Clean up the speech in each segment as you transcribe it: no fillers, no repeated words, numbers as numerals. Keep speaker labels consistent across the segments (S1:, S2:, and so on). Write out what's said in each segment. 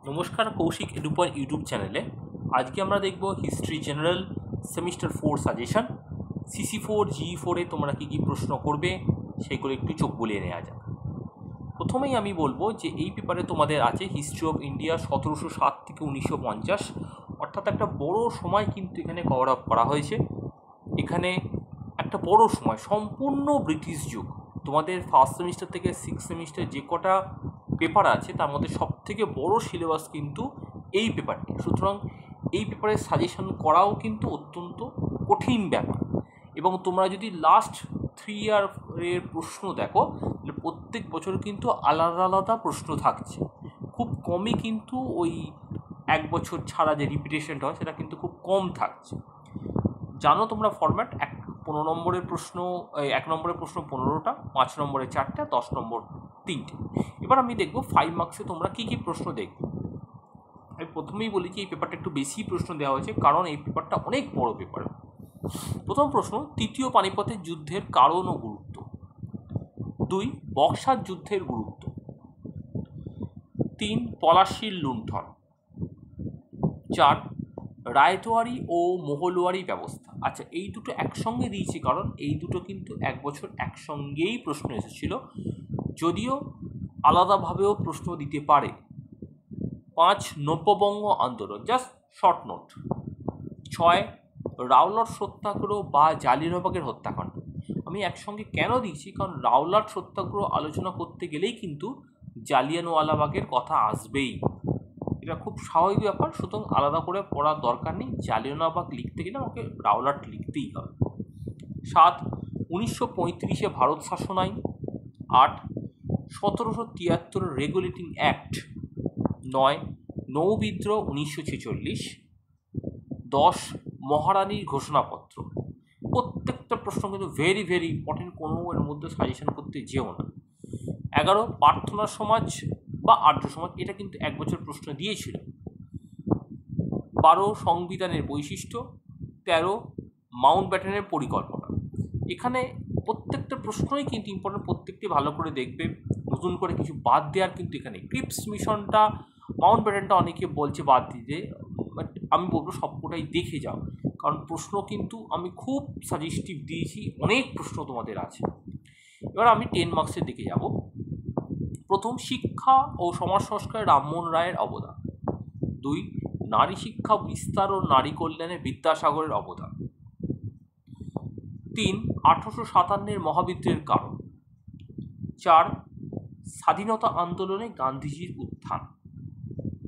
S1: নমস্কার, কৌশিক এডুপয়েন্ট ইউটিউব চ্যানেলে আজকে আমরা দেখব history general semester 4 suggestion CC4 GE4-এ তোমরা কী কী প্রশ্ন করবে সেগুলো একটু চোখ বুলিয়ে নেওয়া যাক। প্রথমেই আমি বলবো যে এই পেপারে তোমাদের আছে হিস্ট্রি অফ ইন্ডিয়া 1707 থেকে 1950, অর্থাৎ একটা বড় সময় কিন্তু এখানে কভার আপ করা হয়েছে। এখানে একটা বড় সময় সম্পূর্ণ ব্রিটিশ যুগ। তোমাদের ফার্স্ট সেমিস্টার থেকে 6th সেমিস্টার যে কটা পেপার আছে তার মধ্যে সবথেকে বড় সিলেবাস কিন্তু এই পেপারটি। সুতরাং এই পেপারের সাজেশন করাও কিন্তু অত্যন্ত কঠিন ব্যাপার। এবং তোমরা যদি লাস্ট 3 ইয়ারের প্রশ্ন দেখো তাহলে প্রত্যেক বছর কিন্তু আলাদা আলাদা প্রশ্ন থাকছে, খুব কমই কিন্তু ওই এক বছর ছাড়া যে রিপিটেশনটা হয় সেটা কিন্তু খুব কম থাকছে। জানো তোমরা ফরম্যাট 15 নম্বরের প্রশ্ন, 1 নম্বরের প্রশ্ন 15টা, 5 নম্বরে 4টা, 10 নম্বর 3টে। এবার আমি দেখবো 5 মার্কসে তোমরা কী কী প্রশ্ন দেখবে। আমি প্রথমেই বলি যে এই পেপারটা একটু বেশি প্রশ্ন দেওয়া হয়েছে কারণ এই পেপারটা অনেক বড় পেপার। প্রথম প্রশ্ন, তৃতীয় পানিপথের যুদ্ধের কারণ ও গুরুত্ব। 2, বক্সার যুদ্ধের গুরুত্ব। 3, পলাশীর লুণ্ঠন। 4, রায়তোয়ারি ও মোহলওয়ারি ব্যবস্থা। আচ্ছা, এই দুটো একসঙ্গে দিয়েছি কারণ এই দুটো কিন্তু এক বছর একসঙ্গেই প্রশ্ন এসেছিল, যদিও আলাদাভাবেও প্রশ্ন দিতে পারে। 5, নব্যবঙ্গ আন্দোলন, জাস্ট শর্ট নোট। 6, রাওলাট সত্যাগ্রহ বা জালিয়ানওয়ালাবাগের হত্যাকাণ্ড। আমি একসঙ্গে কেন দিয়েছি, কারণ রাওলাট সত্যাগ্রহ আলোচনা করতে গেলেই কিন্তু জালিয়ানওয়ালাবাগের কথা আসবেই, এটা খুব স্বাভাবিক ব্যাপার। সুতরাং আলাদা করে পড়ার দরকার নেই, জালিয়ানওয়ালাবাগ লিখতে গেলে আমাকে রাওলাট লিখতেই হবে। 7, 1935-এ ভারত শাসন আইন। 8, 1773 রেগুলেটিং অ্যাক্ট। 9, নৌবিদ্রোহ 1946। 10, মহারানীর ঘোষণাপত্র। প্রত্যেকটা প্রশ্ন কিন্তু ভেরি ভেরি ইম্পর্টেন্ট, কোনো এর মধ্যে সাজেশন করতে যেও না। 11, প্রার্থনা সমাজ বা আর্য সমাজ, এটা কিন্তু এক বছর প্রশ্ন দিয়েছিল। 12, সংবিধানের বৈশিষ্ট্য। 13, মাউন্টব্যাটেনের পরিকল্পনা। এখানে প্রত্যেকটা প্রশ্নই কিন্তু ইম্পর্টেন্ট, প্রত্যেকটি ভালো করে দেখবে, নতুন করে কিছু বাদ দেওয়ার কিন্তু এখানে। ক্রিপস মিশনটা, মাউন্টব্যাটেনটা অনেকে বলছে বাদ দিতে, বাট আমি বলবো সবকটাই দেখে যাও, কারণ প্রশ্ন কিন্তু আমি খুব সাজেস্টিভ দিয়েছি, অনেক প্রশ্ন তোমাদের আছে। এবার আমি 10 মার্কসের দিকে যাব। প্রথম, শিক্ষা ও সমাজ সংস্কারে রামমোহন রায়ের অবদান। 2, নারী শিক্ষা বিস্তার ও নারী কল্যাণে বিদ্যাসাগরের অবদান। 3, 1857-এর মহাবিদ্রোহের কারণ। 4, স্বাধীনতা আন্দোলনে গান্ধীজির উত্থান।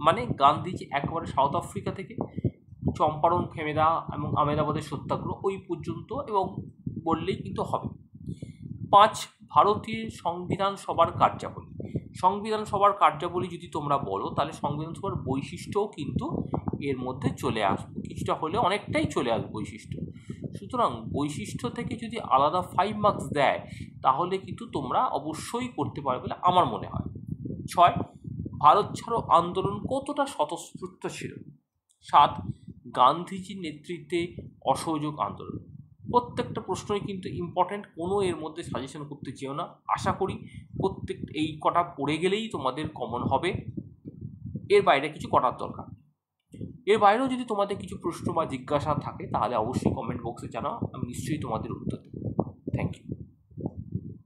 S1: মানে গান্ধীজি একবারে সাউথ আফ্রিকা থেকে চম্পারণ, ফেমেদা এবং আহমেদাবাদের সত্যাগ্রহ ওই পর্যন্ত এবং বললেই কিন্তু হবে। 5, ভারতীয় সংবিধান সভার কার্যাবলী। সংবিধান সভার কার্যাবলী যদি তোমরা বলো তাহলে সংবিধান সভার বৈশিষ্ট্যও কিন্তু এর মধ্যে চলে আসবে, কিছুটা হলে অনেকটাই চলে আসবে বৈশিষ্ট্য। সুতরাং বৈশিষ্ট্য থেকে যদি আলাদা 5 মার্কস দেয় তাহলে কিন্তু তোমরা অবশ্যই করতে পারবে বলে আমার মনে হয়। 6, ভারত ছাড়ো আন্দোলন কতটা স্বতঃস্ফূর্ত ছিল। 7, গান্ধীজির নেতৃত্বে অসহযোগ আন্দোলন। প্রত্যেকটা প্রশ্নই কিন্তু ইম্পর্টেন্ট, কোনো এর মধ্যে সাজেশন করতে চেও না। আশা করি প্রত্যেক এই কটা পড়ে গেলেই তোমাদের কমন হবে, এর বাইরে কিছু করার দরকার। এর বাইরেও যদি তোমাদের কিছু প্রশ্ন বা জিজ্ঞাসা থাকে তাহলে অবশ্যই কমেন্ট বক্সে জানাও, আমি নিশ্চয়ই তোমাদের উত্তর দেবো। Thank you.